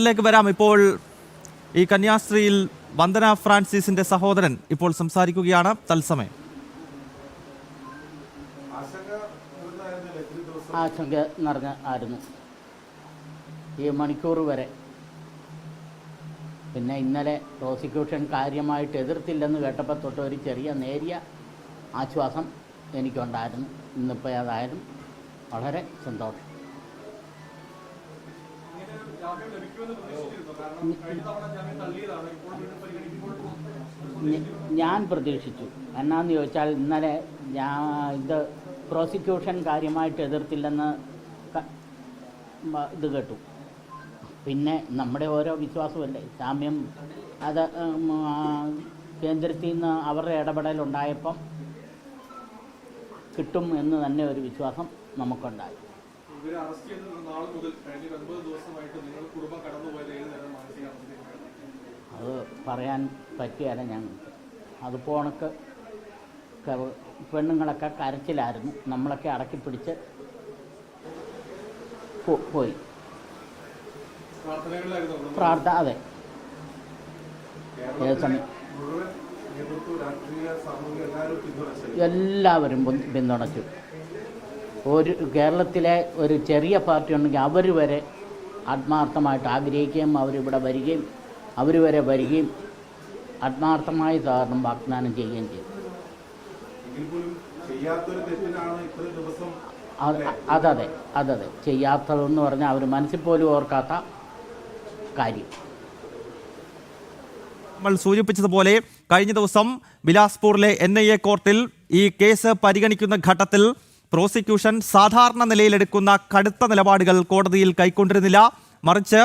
ിലേക്ക് വരാം. ഇപ്പോൾ ഈ കന്യാസ്ത്രീയിൽ വന്ദന ഫ്രാൻസിസിന്റെ സഹോദരൻ ഇപ്പോൾ സംസാരിക്കുകയാണ്. തത്സമയം ആശങ്ക ആയിരുന്നു ഈ മണിക്കൂർ വരെ. പിന്നെ ഇന്നലെ പ്രോസിക്യൂഷൻ കാര്യമായിട്ട് എതിർത്തില്ലെന്ന് കേട്ടപ്പോൾ തൊട്ട് ഒരു ചെറിയ നേരിയ ആശ്വാസം എനിക്കുണ്ടായിരുന്നു. ഇന്നിപ്പോൾ ഏതായാലും വളരെ സന്തോഷം. ഞാൻ പ്രതീക്ഷിച്ചു. എന്നാന്ന് ചോദിച്ചാൽ ഇന്നലെ ഇത് പ്രോസിക്യൂഷൻ കാര്യമായിട്ട് എതിർത്തില്ലെന്ന് ഇത് കേട്ടു. പിന്നെ നമ്മുടെ ഓരോ വിശ്വാസമല്ലേ, ജാമ്യം അത് കേന്ദ്രത്തിൽ നിന്ന് അവരുടെ ഇടപെടലുണ്ടായപ്പം കിട്ടും എന്ന് തന്നെ ഒരു വിശ്വാസം നമുക്കുണ്ടായി. അത് പറയാൻ പറ്റിയല്ല. ഞങ്ങൾക്ക് അതിപ്പോൾ ഉണക്ക് പെണ്ണുങ്ങളൊക്കെ കരച്ചിലായിരുന്നു. നമ്മളൊക്കെ അടക്കി പിടിച്ച് പോയി. അതെ, എല്ലാവരും പിന്തുണച്ചു. കേരളത്തിലെ ഒരു ചെറിയ പാർട്ടി ഉണ്ടെങ്കിൽ അവർ വരെ ആത്മാർത്ഥമായിട്ട് ആഗ്രഹിക്കുകയും അവരിവിടെ വരികയും അവർ വരെ വരികയും ആത്മാർത്ഥമായി സാറിനും വാഗ്ദാനം ചെയ്യുകയും ചെയ്തു. അതതെ ചെയ്യാത്തതെന്ന് പറഞ്ഞാൽ അവർ മനസ്സിൽ പോലും ഓർക്കാത്ത കാര്യം. നമ്മൾ സൂചിപ്പിച്ചതുപോലെ കഴിഞ്ഞ ദിവസം ബിലാസ്പൂരിലെ NIA കോർട്ടിൽ ഈ കേസ് പരിഗണിക്കുന്ന ഘട്ടത്തിൽ പ്രോസിക്യൂഷൻ സാധാരണ നിലയിലെടുക്കുന്ന കടുത്ത നിലപാടുകൾ കോടതിയിൽ കൈക്കൊണ്ടിരുന്നില്ല. മറിച്ച്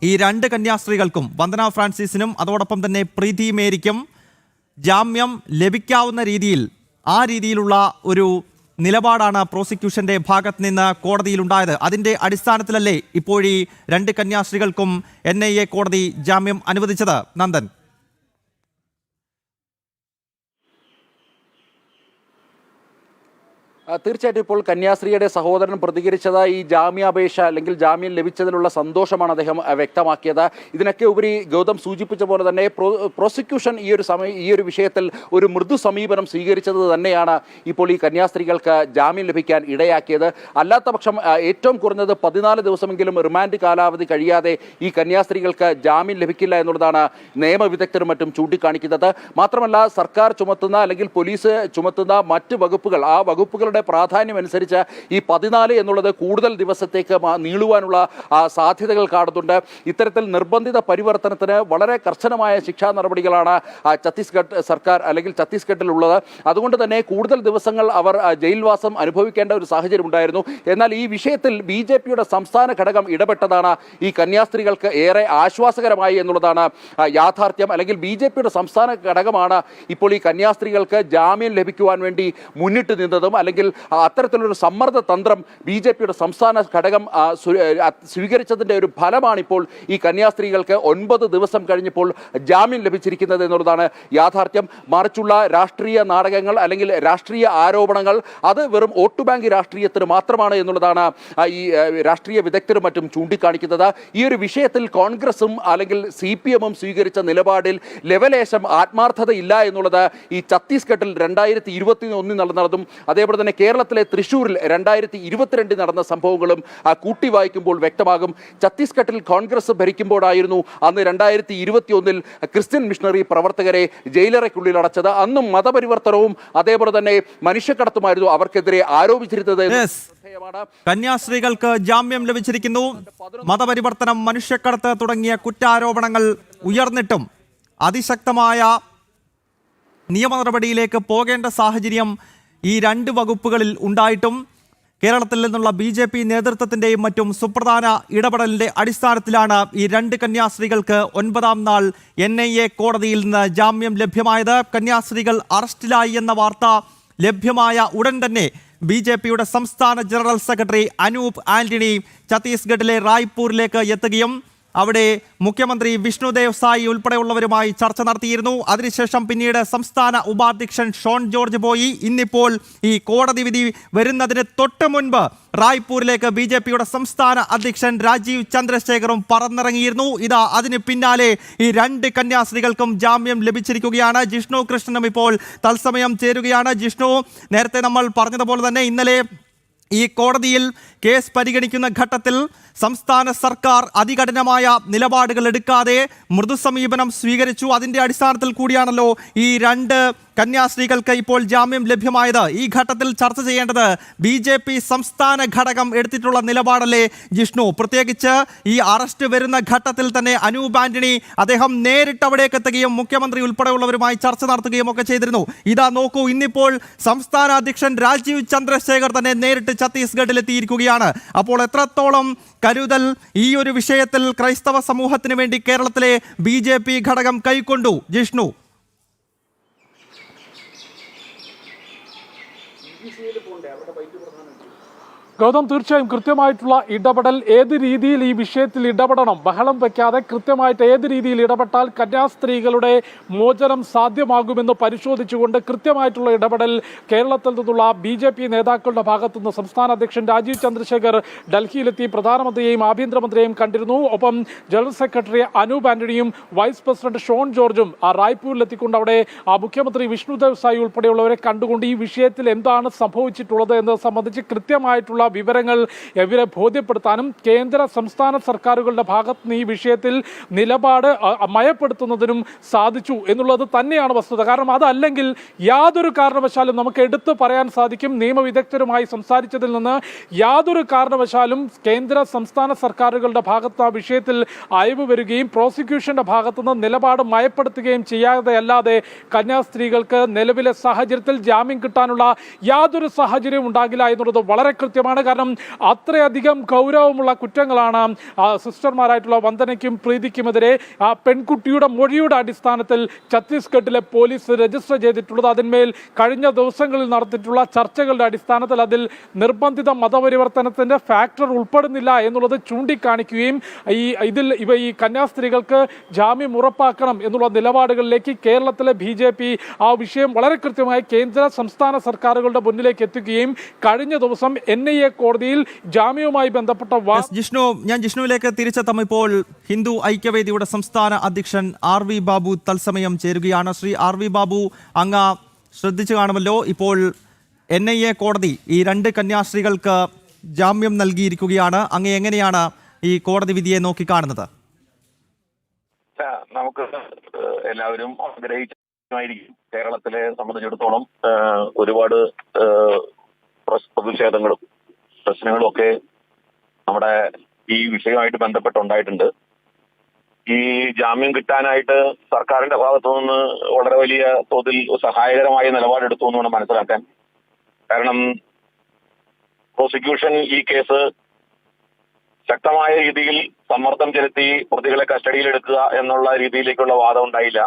ഈ രണ്ട് കന്യാസ്ത്രീകൾക്കും, വന്ദന ഫ്രാൻസിസിനും അതോടൊപ്പം തന്നെ പ്രീതി മേരിക്കും ജാമ്യം ലഭിക്കാവുന്ന രീതിയിൽ ആ രീതിയിലുള്ള ഒരു നിലപാടാണ് പ്രോസിക്യൂഷന്റെ ഭാഗത്ത് നിന്ന് കോടതിയിലുണ്ടായത്. അതിന്റെ അടിസ്ഥാനത്തിലല്ലേ ഇപ്പോഴീ രണ്ട് കന്യാസ്ത്രീകൾക്കും NIA കോടതി ജാമ്യം അനുവദിച്ചത്? നന്ദൻ, തീർച്ചയായിട്ടും ഇപ്പോൾ കന്യാസ്ത്രീയുടെ സഹോദരൻ പ്രതികരിച്ചത് ഈ ജാമ്യാപേക്ഷ അല്ലെങ്കിൽ ജാമ്യം ലഭിച്ചതിലുള്ള സന്തോഷമാണ് അദ്ദേഹം വ്യക്തമാക്കിയത്. ഇതിനൊക്കെ ഉപരി ഗൗതം സൂചിപ്പിച്ച പോലെ തന്നെ പ്രോസിക്യൂഷൻ ഈ ഒരു വിഷയത്തിൽ ഒരു മൃദു സമീപനം സ്വീകരിച്ചത് തന്നെയാണ് ഇപ്പോൾ ഈ കന്യാസ്ത്രീകൾക്ക് ജാമ്യം ലഭിക്കാൻ ഇടയാക്കിയത്. അല്ലാത്ത പക്ഷം ഏറ്റവും കുറഞ്ഞത് 14 ദിവസമെങ്കിലും റിമാൻഡ് കാലാവധി കഴിയാതെ ഈ കന്യാസ്ത്രീകൾക്ക് ജാമ്യം ലഭിക്കില്ല എന്നുള്ളതാണ് നിയമവിദഗ്ധരും മറ്റും ചൂണ്ടിക്കാണിക്കുന്നത്. മാത്രമല്ല, സർക്കാർ ചുമത്തുന്ന അല്ലെങ്കിൽ പോലീസ് ചുമത്തുന്ന മറ്റ് വകുപ്പുകൾ, ആ വകുപ്പുകളുടെ പ്രാധാന്യം അനുസരിച്ച് ഈ 14 എന്നുള്ളത് കൂടുതൽ ദിവസത്തേക്ക് നീളുവാനുള്ള സാധ്യതകൾ കാണുന്നുണ്ട്. ഇത്തരത്തിൽ നിർബന്ധിത പരിവർത്തനത്തിന് വളരെ കർശനമായ ശിക്ഷാ നടപടികളാണ് ഛത്തീസ്ഗഡ് സർക്കാർ അല്ലെങ്കിൽ ഛത്തീസ്ഗഡിലുള്ളത്. അതുകൊണ്ട് തന്നെ കൂടുതൽ ദിവസങ്ങൾ അവർ ജയിൽവാസം അനുഭവിക്കേണ്ട ഒരു സാഹചര്യം ഉണ്ടായിരുന്നു. എന്നാൽ ഈ വിഷയത്തിൽ BJPയുടെ സംസ്ഥാന ഘടകം ഇടപെട്ടതാണ് ഈ കന്യാസ്ത്രീകൾക്ക് ഏറെ ആശ്വാസകരമായി എന്നുള്ളതാണ് യാഥാർത്ഥ്യം. അല്ലെങ്കിൽ BJPയുടെ സംസ്ഥാന ഘടകമാണ് ഇപ്പോൾ ഈ കന്യാസ്ത്രീകൾക്ക് ജാമ്യം ലഭിക്കുവാൻ വേണ്ടി മുന്നിട്ട് നിന്നതും അല്ലെങ്കിൽ അത്തരത്തിലൊരു സമ്മർദ്ദ തന്ത്രം BJPയുടെ സംസ്ഥാന ഘടകം സ്വീകരിച്ചതിന്റെ ഒരു ഫലമാണ് ഇപ്പോൾ ഈ കന്യാസ്ത്രീകൾക്ക് 9 ദിവസം കഴിഞ്ഞപ്പോൾ ജാമ്യം ലഭിച്ചിരിക്കുന്നത് എന്നുള്ളതാണ് യാഥാർത്ഥ്യം. മറിച്ചുള്ള രാഷ്ട്രീയ നാടകങ്ങൾ അല്ലെങ്കിൽ രാഷ്ട്രീയ ആരോപണങ്ങൾ അത് വെറും വോട്ട് ബാങ്ക് രാഷ്ട്രീയത്തിന് മാത്രമാണ് എന്നുള്ളതാണ് ഈ രാഷ്ട്രീയ വിദഗ്ധരും മറ്റും ചൂണ്ടിക്കാണിക്കുന്നത്. ഈ ഒരു വിഷയത്തിൽ കോൺഗ്രസും അല്ലെങ്കിൽ CPMും സ്വീകരിച്ച നിലപാടിൽ ലെവലേശം ആത്മാർത്ഥതയില്ല എന്നുള്ളത് ഈ ഛത്തീസ്ഗഡിൽ 2021 നടന്നതും അതേപോലെ തന്നെ കേരളത്തിലെ തൃശ്ശൂരിൽ 2022 നടന്ന സംഭവങ്ങളും കൂട്ടി വായിക്കുമ്പോൾ വ്യക്തമാകും. ഛത്തീസ്ഗഡിൽ കോൺഗ്രസ് ഭരിക്കുമ്പോഴായിരുന്നു അന്ന് 2021 ക്രിസ്ത്യൻ മിഷണറി പ്രവർത്തകരെ ജയിലറയ്ക്കുള്ളിൽ അടച്ചത്. അന്നും മതപരിവർത്തനവും അതേപോലെ തന്നെ മനുഷ്യക്കടത്തുമായിരുന്നു അവർക്കെതിരെ ആരോപിച്ചിരുന്നത്. കന്യാസ്ത്രീകൾക്ക് ജാമ്യം ലഭിച്ചിരിക്കുന്നു. മതപരിവർത്തനം, മനുഷ്യക്കടത്ത് തുടങ്ങിയ കുറ്റാരോപണങ്ങൾ ഉയർന്നിട്ടും അതിശക്തമായ നിയമ നടപടിയിലേക്ക് പോകേണ്ട സാഹചര്യം ഈ രണ്ട് വകുപ്പുകളിൽ ഉണ്ടായിട്ടും കേരളത്തിൽ നിന്നുള്ള BJP നേതൃത്വത്തിൻ്റെയും മറ്റും സുപ്രധാന ഇടപെടലിൻ്റെ അടിസ്ഥാനത്തിലാണ് ഈ രണ്ട് കന്യാസ്ത്രീകൾക്ക് 9ാം നാൾ NIA കോടതിയിൽ നിന്ന് ജാമ്യം ലഭ്യമായത്. കന്യാസ്ത്രീകൾ അറസ്റ്റിലായി എന്ന വാർത്ത ലഭ്യമായ ഉടൻ തന്നെ BJPയുടെ സംസ്ഥാന ജനറൽ സെക്രട്ടറി അനൂപ് ആന്റണി ഛത്തീസ്ഗഡിലെ റായ്പൂരിലേക്ക് എത്തുകയും അവിടെ മുഖ്യമന്ത്രി വിഷ്ണുദേവ് സായി ഉൾപ്പെടെയുള്ളവരുമായി ചർച്ച നടത്തിയിരുന്നു. അതിനുശേഷം പിന്നീട് സംസ്ഥാന ഉപാധ്യക്ഷൻ ഷോൺ ജോർജ് പോയി. ഇന്നിപ്പോൾ ഈ കോടതി വിധി വരുന്നതിന് തൊട്ട് മുൻപ് റായ്പൂരിലേക്ക് BJPയുടെ സംസ്ഥാന അധ്യക്ഷൻ രാജീവ് ചന്ദ്രശേഖറും പറന്നിറങ്ങിയിരുന്നു. ഇതാ അതിന് പിന്നാലെ ഈ രണ്ട് കന്യാസ്ത്രീകൾക്കും ജാമ്യം ലഭിച്ചിരിക്കുകയാണ്. ജിഷ്ണു കൃഷ്ണനും ഇപ്പോൾ തത്സമയം ചേരുകയാണ്. ജിഷ്ണു, നേരത്തെ നമ്മൾ പറഞ്ഞതുപോലെ തന്നെ ഇന്നലെ ഈ കോടതിയിൽ കേസ് പരിഗണിക്കുന്ന ഘട്ടത്തിൽ സംസ്ഥാന സർക്കാർ അതികഠിനമായ നിലപാടുകൾ എടുക്കാതെ മൃദു സമീപനം സ്വീകരിച്ചു. അതിൻ്റെ അടിസ്ഥാനത്തിൽ കൂടിയാണല്ലോ ഈ രണ്ട് കന്യാസ്ത്രീകൾക്ക് ഇപ്പോൾ ജാമ്യം ലഭ്യമായത്. ഈ ഘട്ടത്തിൽ ചർച്ച ചെയ്യേണ്ടത് BJP സംസ്ഥാന ഘടകം എടുത്തിട്ടുള്ള നിലപാടല്ലേ ജിഷ്ണു? പ്രത്യേകിച്ച് ഈ അറസ്റ്റ് വരുന്ന ഘട്ടത്തിൽ തന്നെ അനൂപ് ആന്റണി അദ്ദേഹം നേരിട്ട് അവിടേക്ക് എത്തുകയും മുഖ്യമന്ത്രി ഉൾപ്പെടെയുള്ളവരുമായി ചർച്ച നടത്തുകയും ഒക്കെ ചെയ്തിരുന്നു. ഇതാ നോക്കൂ, ഇന്നിപ്പോൾ സംസ്ഥാന അധ്യക്ഷൻ രാജീവ് ചന്ദ്രശേഖർ തന്നെ നേരിട്ട് ഛത്തീസ്ഗഡിൽ എത്തിയിരിക്കുകയാണ്. അപ്പോൾ എത്രത്തോളം കരുതൽ ഈ ഒരു വിഷയത്തിൽ ക്രൈസ്തവ സമൂഹത്തിന് വേണ്ടി കേരളത്തിലെ BJP ഘടകം കൈക്കൊണ്ടു ജിഷ്ണു? ഗൗതം, തീർച്ചയായും കൃത്യമായിട്ടുള്ള ഇടപെടൽ, ഏത് രീതിയിൽ ഈ വിഷയത്തിൽ ഇടപെടണം, ബഹളം വയ്ക്കാതെ കൃത്യമായിട്ട് ഏത് രീതിയിൽ ഇടപെട്ടാൽ കന്യാസ്ത്രീകളുടെ മോചനം സാധ്യമാകുമെന്ന് പരിശോധിച്ചുകൊണ്ട് കൃത്യമായിട്ടുള്ള ഇടപെടൽ കേരളത്തിൽ നിന്നുള്ള BJP നേതാക്കളുടെ ഭാഗത്തുനിന്ന് സംസ്ഥാന അധ്യക്ഷൻ രാജീവ് ചന്ദ്രശേഖർ ഡൽഹിയിലെത്തി പ്രധാനമന്ത്രിയെയും ആഭ്യന്തരമന്ത്രിയെയും കണ്ടിരുന്നു. ഒപ്പം ജനറൽ സെക്രട്ടറി അനൂപ് ആന്റണിയും വൈസ് പ്രസിഡന്റ് ഷോൺ ജോർജും റായ്പൂരിലെത്തിക്കൊണ്ട് അവിടെ മുഖ്യമന്ത്രി വിഷ്ണുദേവ് സായി ഉൾപ്പെടെയുള്ളവരെ കണ്ടുകൊണ്ട് ഈ വിഷയത്തിൽ എന്താണ് സംഭവിച്ചിട്ടുള്ളത് എന്നത് സംബന്ധിച്ച് കൃത്യമായിട്ടുള്ള വിവരങ്ങൾ ഇവരെ ബോധ്യപ്പെടുത്താനും കേന്ദ്ര സംസ്ഥാന സർക്കാരുകളുടെ ഭാഗത്ത് നിന്ന് ഈ വിഷയത്തിൽ നിലപാട് മയപ്പെടുത്തുന്നതിനും സാധിച്ചു എന്നുള്ളത് തന്നെയാണ് വസ്തുത. കാരണം അതല്ലെങ്കിൽ യാതൊരു കാരണവശാലും നമുക്ക് എടുത്തു പറയാൻ സാധിക്കും, നിയമവിദഗ്ധരുമായി സംസാരിച്ചതിൽ നിന്ന് യാതൊരു കാരണവശാലും കേന്ദ്ര സംസ്ഥാന സർക്കാരുകളുടെ ഭാഗത്ത് ആ വിഷയത്തിൽ അയവ് വരികയും പ്രോസിക്യൂഷന്റെ ഭാഗത്തുനിന്ന് നിലപാട് മയപ്പെടുത്തുകയും ചെയ്യാതെ അല്ലാതെ കന്യാസ്ത്രീകൾക്ക് നിലവിലെ സാഹചര്യത്തിൽ ജാമ്യം കിട്ടാനുള്ള യാതൊരു സാഹചര്യവും ഉണ്ടാകില്ല എന്നുള്ളത് വളരെ കൃത്യമാണ്. കാരണം അത്രയധികം ഗൗരവമുള്ള കുറ്റങ്ങളാണ് സിസ്റ്റർമാരായിട്ടുള്ള വന്ദനയ്ക്കും പ്രീതിക്കുമെതിരെ ആ പെൺകുട്ടിയുടെ മൊഴിയുടെ അടിസ്ഥാനത്തിൽ ഛത്തീസ്ഗഡിലെ പോലീസ് രജിസ്റ്റർ ചെയ്തിട്ടുള്ളത്. അതിന്മേൽ കഴിഞ്ഞ ദിവസങ്ങളിൽ നടത്തിയിട്ടുള്ള ചർച്ചകളുടെ അടിസ്ഥാനത്തിൽ അതിൽ നിർബന്ധിത മതപരിവർത്തനത്തിന്റെ ഫാക്ടർ ഉൾപ്പെടുന്നില്ല എന്നുള്ളത് ചൂണ്ടിക്കാണിക്കുകയും ഈ കന്യാസ്ത്രീകൾക്ക് ജാമ്യം ഉറപ്പാക്കണം എന്നുള്ള നിലപാടുകളിലേക്ക് കേരളത്തിലെ BJP ആ വിഷയം വളരെ കൃത്യമായി കേന്ദ്ര സംസ്ഥാന സർക്കാരുകളുടെ മുന്നിലേക്ക് എത്തുകയും കഴിഞ്ഞ ദിവസം NIA കോടതിയിൽ ജാമ്യവുമായി ബന്ധപ്പെട്ട ജിഷ്ണു, ഞാൻ ജിഷ്ണുവിലേക്ക് തിരിച്ചെത്താം. ഇപ്പോൾ ഹിന്ദു ഐക്യവേദിയുടെ സംസ്ഥാന അധ്യക്ഷൻ RV ബാബു തത്സമയം ചേരുകയാണ്. ശ്രീ RV ബാബു, അങ്ങ് ശ്രദ്ധിച്ചു കാണുമല്ലോ, ഇപ്പോൾ NIA കോടതി ഈ രണ്ട് കന്യാസ്ത്രീകൾക്ക് ജാമ്യം നൽകിയിരിക്കുകയാണ്. അങ്ങ് എങ്ങനെയാണ് ഈ കോടതി വിധിയെ നോക്കിക്കാണുന്നത്? നമുക്ക് എല്ലാവരും ആഗ്രഹിച്ചായിരിക്കും. കേരളത്തിലെ സംബന്ധിച്ചിടത്തോളം ഒരുപാട് പ്രതിഷേധങ്ങളും പ്രശ്നങ്ങളും ഒക്കെ നമ്മുടെ ഈ വിഷയവുമായിട്ട് ബന്ധപ്പെട്ടുണ്ടായിട്ടുണ്ട്. ഈ ജാമ്യം കിട്ടാനായിട്ട് സർക്കാരിന്റെ ഭാഗത്തു നിന്ന് വളരെ വലിയ തോതിൽ സഹായകരമായ നിലപാടെടുത്തു എന്ന് വേണം മനസ്സിലാക്കാൻ. കാരണം പ്രോസിക്യൂഷൻ ഈ കേസ് ശക്തമായ രീതിയിൽ സമ്മർദ്ദം ചെലുത്തി പ്രതികളെ കസ്റ്റഡിയിലെടുക്കുക എന്നുള്ള രീതിയിലേക്കുള്ള വാദം ഉണ്ടായില്ല.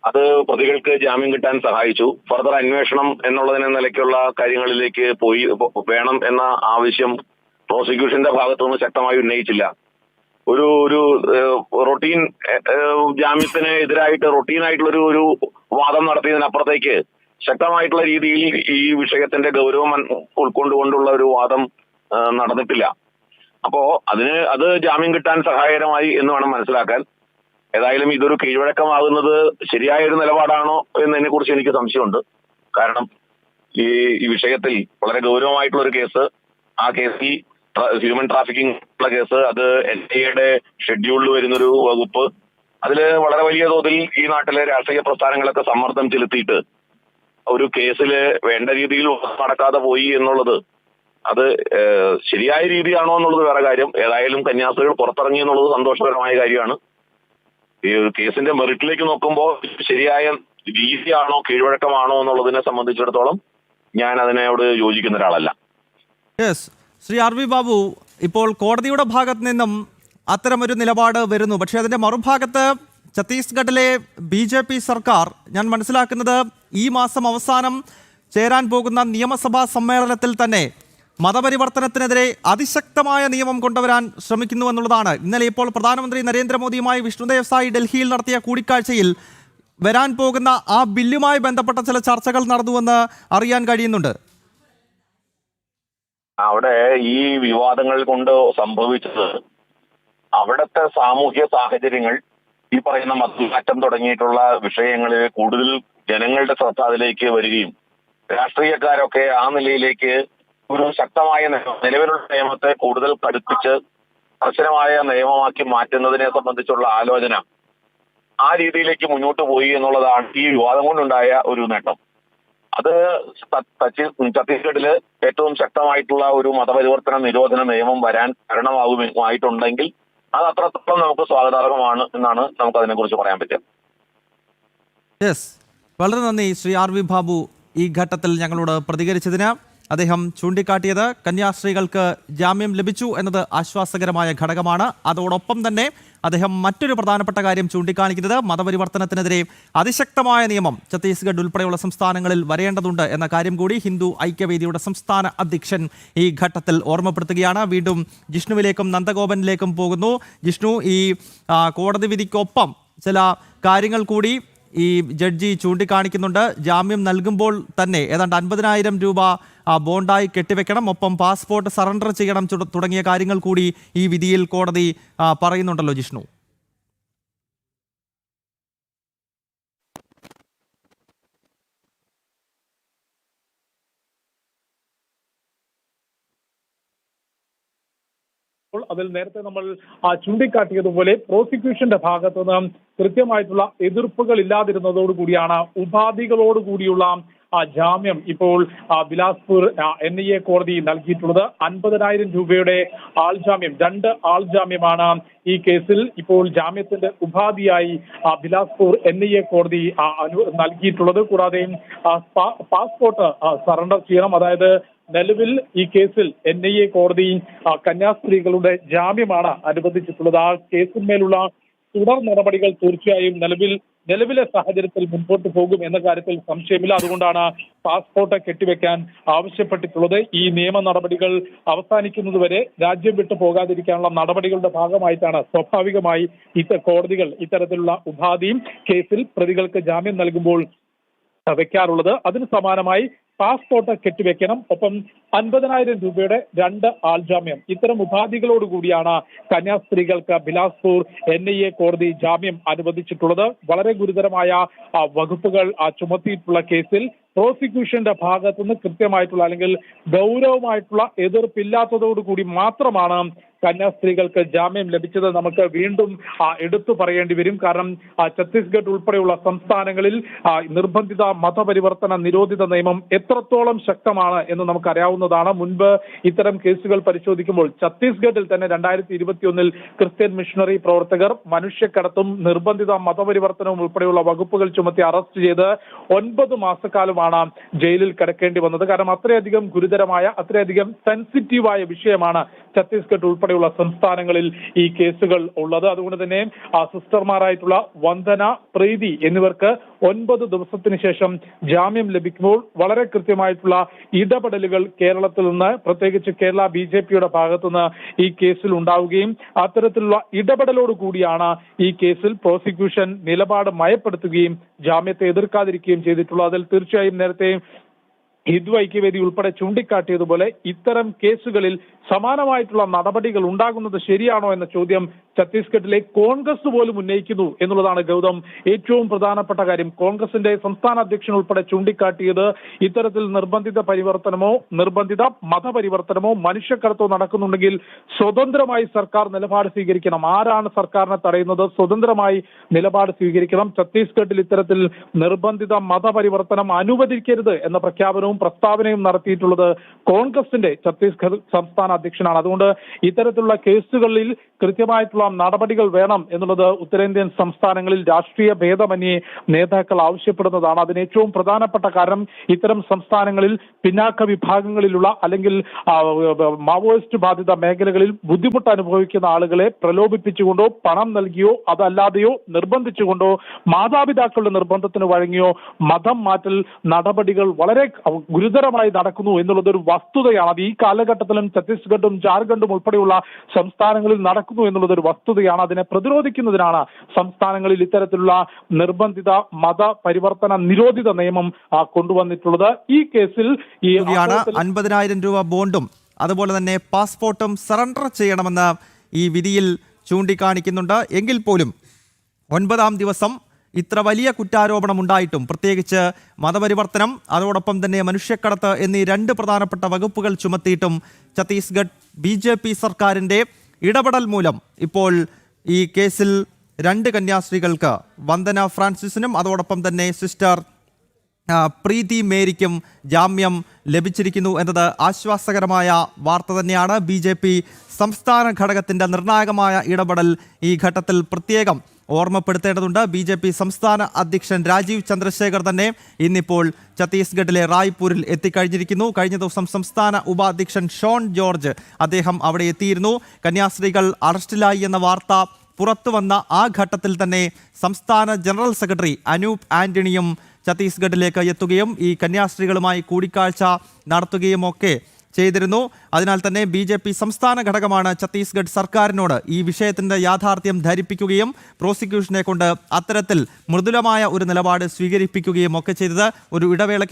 അത് പ്രതികൾക്ക് ജാമ്യം കിട്ടാൻ സഹായിച്ചു. ഫർദർ അന്വേഷണം എന്നുള്ളതിനെ നിലയ്ക്കുള്ള കാര്യങ്ങളിലേക്ക് വേണം എന്ന ആവശ്യം പ്രോസിക്യൂഷന്റെ ഭാഗത്തുനിന്ന് ശക്തമായി ഉന്നയിച്ചില്ല. ഒരു റൊട്ടീൻ ജാമ്യത്തിന് എതിരായിട്ട് റൊട്ടീനായിട്ടുള്ള ഒരു വാദം നടത്തിയതിനപ്പുറത്തേക്ക് ശക്തമായിട്ടുള്ള രീതിയിൽ ഈ വിഷയത്തിന്റെ ഗൗരവം ഉൾക്കൊണ്ടുകൊണ്ടുള്ള ഒരു വാദം നടന്നിട്ടില്ല. അപ്പോ അത് ജാമ്യം കിട്ടാൻ സഹായകരമായി എന്ന് വേണം മനസ്സിലാക്കാൻ. ഏതായാലും ഇതൊരു കീഴ്വഴക്കമാകുന്നത് ശരിയായ ഒരു നിലപാടാണോ എന്നതിനെ കുറിച്ച് എനിക്ക് സംശയമുണ്ട്. കാരണം ഈ വിഷയത്തിൽ വളരെ ഗൗരവമായിട്ടുള്ള ഒരു കേസ്, ആ കേസിൽ ഹ്യൂമൻ ട്രാഫിക്കിംഗ് ഉള്ള കേസ്, അത് NIAയുടെ ഷെഡ്യൂളിൽ വരുന്നൊരു വകുപ്പ്, അതിൽ വളരെ വലിയ തോതിൽ ഈ നാട്ടിലെ രാഷ്ട്രീയ പ്രസ്ഥാനങ്ങളൊക്കെ സമ്മർദ്ദം ചെലുത്തിയിട്ട് ഒരു കേസിൽ വേണ്ട രീതിയിൽ നടക്കാതെ പോയി എന്നുള്ളത് അത് ശരിയായ രീതിയാണോ എന്നുള്ളത് വേറെ കാര്യം. ഏതായാലും കന്യാസ്ത്രീകൾ പുറത്തിറങ്ങി എന്നുള്ളത് സന്തോഷകരമായ കാര്യമാണ്. ഈ കേസിന്റെ മെറിറ്റിലേക്ക് നോക്കുമ്പോൾ ശരിയായ രീതിയാണോ കീഴ്വഴക്കമാണോ എന്നുള്ളതിനെ സംബന്ധിച്ചിടത്തോളം ഞാൻ അതിനോട് യോജിക്കുന്ന ഒരാളല്ല. ശ്രീ RV ബാബു, ഇപ്പോൾ കോടതിയുടെ ഭാഗത്ത് നിന്നും അത്തരമൊരു നിലപാട് വരുന്നു. പക്ഷേ അതിന്റെ മറുഭാഗത്ത് ഛത്തീസ്ഗഡിലെ BJP സർക്കാർ, ഞാൻ മനസ്സിലാക്കുന്നത് ഈ മാസം അവസാനം ചേരാൻ പോകുന്ന നിയമസഭാ സമ്മേളനത്തിൽ തന്നെ മതപരിവർത്തനത്തിനെതിരെ അതിശക്തമായ നിയമം കൊണ്ടുവരാൻ ശ്രമിക്കുന്നു എന്നുള്ളതാണ്. ഇന്നലെ ഇപ്പോൾ പ്രധാനമന്ത്രി നരേന്ദ്രമോദിയുമായി വിഷ്ണുദേവ് സായി ഡൽഹിയിൽ നടത്തിയ കൂടിക്കാഴ്ചയിൽ വരാൻ പോകുന്ന ആ ബില്ലുമായി ബന്ധപ്പെട്ട ചില ചർച്ചകൾ നടന്നുവെന്ന് അറിയാൻ കഴിയുന്നുണ്ട്. അവിടെ ഈ വിവാദങ്ങൾ കൊണ്ട് സംഭവിച്ചത് അവിടുത്തെ സാമൂഹ്യ സാഹചര്യങ്ങൾ, ഈ പറയുന്ന മതമാറ്റം തുടങ്ങിയിട്ടുള്ള വിഷയങ്ങളിൽ കൂടുതൽ ജനങ്ങളുടെ ശ്രദ്ധ അതിലേക്ക് വരികയും രാഷ്ട്രീയക്കാരൊക്കെ ആ നിലയിലേക്ക് ഒരു ശക്തമായ നിലവിലുള്ള നിയമത്തെ കൂടുതൽ കടുപ്പിച്ച് കർശനമായ നിയമമാക്കി മാറ്റുന്നതിനെ സംബന്ധിച്ചുള്ള ആലോചന ആ രീതിയിലേക്ക് മുന്നോട്ട് പോയി എന്നുള്ളതാണ് ഈ വിവാദം കൊണ്ടുണ്ടായ ഒരു നേട്ടം. അത് ഛത്തീസ്ഗഡില് ഏറ്റവും ശക്തമായിട്ടുള്ള ഒരു മതപരിവർത്തന നിരോധന നിയമം വരാൻ കാരണമായിട്ടുണ്ടെങ്കിൽ അത് അത്രത്തോളം നമുക്ക് സ്വാഗതാർഹമാണ് എന്നാണ് നമുക്ക് അതിനെക്കുറിച്ച് പറയാൻ പറ്റുക. യെസ്, വളരെ നന്ദി ശ്രീ ആർ വി ബാബു ഈ ഘട്ടത്തിൽ ഞങ്ങളോട് പ്രതികരിച്ചതിന്. അദ്ദേഹം ചൂണ്ടിക്കാട്ടിയത് കന്യാസ്ത്രീകൾക്ക് ജാമ്യം ലഭിച്ചു എന്നത് ആശ്വാസകരമായ ഘടകമാണ്. അതോടൊപ്പം തന്നെ അദ്ദേഹം മറ്റൊരു പ്രധാനപ്പെട്ട കാര്യം ചൂണ്ടിക്കാണിക്കുന്നത് മതപരിവർത്തനത്തിനെതിരെ അതിശക്തമായ നിയമം ഛത്തീസ്ഗഡ് ഉൾപ്പെടെയുള്ള സംസ്ഥാനങ്ങളിൽ വരേണ്ടതുണ്ട് എന്ന കാര്യം കൂടി ഹിന്ദു ഐക്യവേദിയുടെ സംസ്ഥാന അധ്യക്ഷൻ ഈ ഘട്ടത്തിൽ ഓർമ്മപ്പെടുത്തുകയാണ്. വീണ്ടും ജിഷ്ണുവിലേക്കും നന്ദഗോപനിലേക്കും പോകുന്നു. ജിഷ്ണു, ഈ കോടതി വിധിക്കൊപ്പം ചില കാര്യങ്ങൾ കൂടി ഈ ജഡ്ജി ചൂണ്ടിക്കാണിക്കുന്നുണ്ട്. ജാമ്യം നൽകുമ്പോൾ തന്നെ ഏതാണ്ട് 50,000 രൂപ ബോണ്ടായി കെട്ടിവെക്കണം, ഒപ്പം പാസ്പോർട്ട് സറണ്ടർ ചെയ്യണം തുടങ്ങിയ കാര്യങ്ങൾ കൂടി ഈ വിധിയിൽ കോടതി പറയുന്നുണ്ടല്ലോ ജിഷ്ണു. അതിൽ നേരത്തെ നമ്മൾ ചൂണ്ടിക്കാട്ടിയതുപോലെ പ്രോസിക്യൂഷന്റെ ഭാഗത്തു നിന്ന് കൃത്യമായിട്ടുള്ള എതിർപ്പുകൾ ഇല്ലാതിരുന്നതോടുകൂടിയാണ് ഉപാധികളോടുകൂടിയുള്ള ജാമ്യം ഇപ്പോൾ ബിലാസ്പൂർ NIA കോടതി നൽകിയിട്ടുള്ളത്. 50,000 രൂപയുടെ ആൾജാമ്യം, 2 ആൾജാമ്യമാണ് ഈ കേസിൽ ഇപ്പോൾ ജാമ്യത്തിന്റെ ഉപാധിയായി ബിലാസ്പൂർ NIA കോടതി നൽകിയിട്ടുള്ളത്. കൂടാതെ പാസ്പോർട്ട് സറണ്ടർ ചെയ്യണം. അതായത് നിലവിൽ ഈ കേസിൽ NIA കോടതി കന്യാസ്ത്രീകളുടെ ജാമ്യമാണ് അനുവദിച്ചിട്ടുള്ളത്. ആ കേസിന്മേലുള്ള തുടർ നടപടികൾ തീർച്ചയായും നിലവിലെ സാഹചര്യത്തിൽ മുൻപോട്ട് പോകും എന്ന കാര്യത്തിൽ സംശയമില്ല. അതുകൊണ്ടാണ് പാസ്പോർട്ട് കെട്ടിവെക്കാൻ ആവശ്യപ്പെട്ടിട്ടുള്ളത്. ഈ നിയമ നടപടികൾ അവസാനിക്കുന്നതുവരെ രാജ്യം വിട്ടു പോകാതിരിക്കാനുള്ള നടപടികളുടെ ഭാഗമായിട്ടാണ് സ്വാഭാവികമായി കോടതികൾ ഇത്തരത്തിലുള്ള ഉപാധിയും കേസിൽ പ്രതികൾക്ക് ജാമ്യം നൽകുമ്പോൾ വെക്കാറുള്ളത്. അതിന് സമാനമായി പാസ്പോർട്ട് കെട്ടിവെക്കണം, ഒപ്പം 50,000 രൂപയുടെ 2 ആൾജാമ്യം. ഇത്തരം ഉപാധികളോടുകൂടിയാണ് കന്യാസ്ത്രീകൾക്ക് ബിലാസ്പൂർ NIA കോടതി ജാമ്യം അനുവദിച്ചിട്ടുള്ളത്. വളരെ ഗുരുതരമായ വകുപ്പുകൾ ചുമത്തിയിട്ടുള്ള കേസിൽ പ്രോസിക്യൂഷന്റെ ഭാഗത്തുനിന്ന് കൃത്യമായിട്ടുള്ള അല്ലെങ്കിൽ ഗൗരവമായിട്ടുള്ള എതിർപ്പില്ലാത്തതോടുകൂടി മാത്രമാണ് കന്യാസ്ത്രീകൾക്ക് ജാമ്യം ലഭിച്ചത്. നമുക്ക് വീണ്ടും എടുത്തു പറയേണ്ടി വരും. കാരണം ഛത്തീസ്ഗഡ് ഉൾപ്പെടെയുള്ള സംസ്ഥാനങ്ങളിൽ നിർബന്ധിത മതപരിവർത്തന നിരോധിത നിയമം എത്രത്തോളം ശക്തമാണ് എന്ന് നമുക്കറിയാവുന്നതാണ്. മുൻപ് ഇത്തരം കേസുകൾ പരിശോധിക്കുമ്പോൾ ഛത്തീസ്ഗഡിൽ തന്നെ 2021 ക്രിസ്ത്യൻ മിഷണറി പ്രവർത്തകർ മനുഷ്യക്കടത്തും നിർബന്ധിത മതപരിവർത്തനവും ഉൾപ്പെടെയുള്ള വകുപ്പുകൾ ചുമത്തി അറസ്റ്റ് ചെയ്ത് 9 മാസക്കാലമാണ് ജയിലിൽ കിടക്കേണ്ടി വന്നത്. കാരണം അത്രയധികം ഗുരുതരമായ, അത്രയധികം സെൻസിറ്റീവായ വിഷയമാണ് ഛത്തീസ്ഗഡ് ഉൾപ്പെടെയുള്ള സംസ്ഥാനങ്ങളിൽ ഈ കേസുകൾ ഉള്ളത്. അതുകൊണ്ട് തന്നെ സിസ്റ്റർമാരായിട്ടുള്ള വന്ദന, പ്രീതി എന്നിവർക്ക് 9 ദിവസത്തിന് ശേഷം ജാമ്യം ലഭിക്കുമ്പോൾ വളരെ കൃത്യമായിട്ടുള്ള ഇടപെടലുകൾ കേരളത്തിൽ നിന്ന്, പ്രത്യേകിച്ച് കേരള BJPയുടെ ഭാഗത്തുനിന്ന് ഈ കേസിൽ ഉണ്ടാവുകയും അത്തരത്തിലുള്ള ഇടപെടലോട് കൂടിയാണ് ഈ കേസിൽ പ്രോസിക്യൂഷൻ നിലപാട് മയപ്പെടുത്തുകയും ജാമ്യത്തെ എതിർക്കാതിരിക്കുകയും ചെയ്തിട്ടുള്ളത്. അതിൽ തീർച്ചയായും നേരത്തെ ഹിന്ദു ഐക്യവേദി ഉൾപ്പെടെ ചൂണ്ടിക്കാട്ടിയതുപോലെ ഇത്തരം കേസുകളിൽ സമാനമായിട്ടുള്ള നടപടികൾ ഉണ്ടാകുന്നത് ശരിയാണോ എന്ന ചോദ്യം ഛത്തീസ്ഗഡിലെ കോൺഗ്രസ് പോലും ഉന്നയിക്കുന്നു എന്നുള്ളതാണ് ഗൗതം ഏറ്റവും പ്രധാനപ്പെട്ട കാര്യം. കോൺഗ്രസിന്റെ സംസ്ഥാന അധ്യക്ഷൻ ഉൾപ്പെടെ ചൂണ്ടിക്കാട്ടിയത് ഇത്തരത്തിൽ നിർബന്ധിത മതപരിവർത്തനമോ മനുഷ്യക്കടത്തോ നടക്കുന്നുണ്ടെങ്കിൽ സ്വതന്ത്രമായി സർക്കാർ നിലപാട് സ്വീകരിക്കണം. ആരാണ് സർക്കാരിനെ തടയുന്നത്? സ്വതന്ത്രമായി നിലപാട് സ്വീകരിക്കണം. ഛത്തീസ്ഗഡിൽ ഇത്തരത്തിൽ നിർബന്ധിത മതപരിവർത്തനം അനുവദിക്കരുത് എന്ന പ്രസ്താവനയും നടത്തിയിട്ടുള്ളത് കോൺഗ്രസിന്റെ ഛത്തീസ്ഗഡ് സംസ്ഥാന അധ്യക്ഷനാണ്. അതുകൊണ്ട് ഇത്തരത്തിലുള്ള കേസുകളിൽ കൃത്യമായിട്ടുള്ള നടപടികൾ വേണം എന്നുള്ളത് ഉത്തരേന്ത്യൻ സംസ്ഥാനങ്ങളിൽ രാഷ്ട്രീയ ഭേദമന്യേ നേതാക്കൾ ആവശ്യപ്പെടുന്നതാണ്. അതിന് ഏറ്റവും പ്രധാനപ്പെട്ട കാരണം ഇത്തരം സംസ്ഥാനങ്ങളിൽ പിന്നാക്ക വിഭാഗങ്ങളിലുള്ള അല്ലെങ്കിൽ മാവോയിസ്റ്റ് ബാധിത മേഖലകളിൽ ബുദ്ധിമുട്ട് അനുഭവിക്കുന്ന ആളുകളെ പ്രലോഭിപ്പിച്ചുകൊണ്ടോ പണം നൽകിയോ അതല്ലാതെയോ നിർബന്ധിച്ചുകൊണ്ടോ മാതാപിതാക്കളുടെ നിർബന്ധത്തിന് വഴങ്ങിയോ മതം മാറ്റൽ നടപടികൾ വളരെ ഗുരുതരമായി നടക്കുന്നു എന്നുള്ളത് ഒരു വസ്തുതയാണ്. അത് ഈ കാലഘട്ടത്തിലും ഛത്തീസ്ഗഡും ജാർഖണ്ഡും ഉൾപ്പെടെയുള്ള സംസ്ഥാനങ്ങളിൽ നടക്കുന്നു എന്നുള്ളത് ഒരു വസ്തുതയാണ്. അതിനെ പ്രതിരോധിക്കുന്നതിനാണ് സംസ്ഥാനങ്ങളിൽ ഇത്തരത്തിലുള്ള നിർബന്ധിത മത പരിവർത്തന നിരോധിത നിയമം കൊണ്ടുവന്നിട്ടുള്ളത്. ഈ കേസിൽ ഈ 50,000 രൂപ ബോണ്ടും അതുപോലെ തന്നെ പാസ്പോർട്ടും സറണ്ടർ ചെയ്യണമെന്ന് ഈ വിധിയിൽ ചൂണ്ടിക്കാണിക്കുന്നുണ്ട്. എങ്കിൽ പോലും 9ാം ദിവസം ഇത്ര വലിയ കുറ്റാരോപണം ഉണ്ടായിട്ടും, പ്രത്യേകിച്ച് മതപരിവർത്തനം അതോടൊപ്പം തന്നെ മനുഷ്യക്കടത്ത് എന്നീ 2 പ്രധാനപ്പെട്ട വകുപ്പുകൾ ചുമത്തിയിട്ടും ഛത്തീസ്ഗഡ് BJP സർക്കാരിൻ്റെ ഇടപെടൽ മൂലം ഇപ്പോൾ ഈ കേസിൽ 2 കന്യാസ്ത്രീകൾക്ക്, വന്ദന ഫ്രാൻസിസിനും അതോടൊപ്പം തന്നെ സിസ്റ്റർ പ്രീതി മേരിക്കും ജാമ്യം ലഭിച്ചിരിക്കുന്നു എന്നത് ആശ്വാസകരമായ വാർത്ത തന്നെയാണ്. BJP സംസ്ഥാന ഘടകത്തിൻ്റെ നിർണായകമായ ഇടപെടൽ ഈ ഘട്ടത്തിൽ പ്രത്യേകം ഓർമ്മപ്പെടുത്തേണ്ടതുണ്ട്. BJP സംസ്ഥാന അധ്യക്ഷൻ രാജീവ് ചന്ദ്രശേഖർ തന്നെ ഇന്നിപ്പോൾ ഛത്തീസ്ഗഡിലെ റായ്പൂരിൽ എത്തിക്കഴിഞ്ഞിരിക്കുന്നു. കഴിഞ്ഞ ദിവസം സംസ്ഥാന ഉപാധ്യക്ഷൻ ഷോൺ ജോർജ് അദ്ദേഹം അവിടെ എത്തിയിരുന്നു. കന്യാസ്ത്രീകൾ അറസ്റ്റിലായി എന്ന വാർത്ത പുറത്തു വന്ന ആ ഘട്ടത്തിൽ തന്നെ സംസ്ഥാന ജനറൽ സെക്രട്ടറി അനൂപ് ആന്റണിയും ഛത്തീസ്ഗഡിലേക്ക് എത്തുകയും ഈ കന്യാസ്ത്രീകളുമായി കൂടിക്കാഴ്ച നടത്തുകയും ഒക്കെ ചെയ്തിരുന്നു. അതിനാൽ തന്നെ BJP സംസ്ഥാന ഘടകമാണ് ഛത്തീസ്ഗഡ് സർക്കാരിനോട് ഈ വിഷയത്തിൻ്റെ യാഥാർത്ഥ്യം ധരിപ്പിക്കുകയും പ്രോസിക്യൂഷനെ കൊണ്ട് അത്തരത്തിൽ മൃദുലമായ ഒരു നിലപാട് സ്വീകരിപ്പിക്കുകയും ഒക്കെ ചെയ്തത്. ഒരു ഇടവേളയ്ക്ക്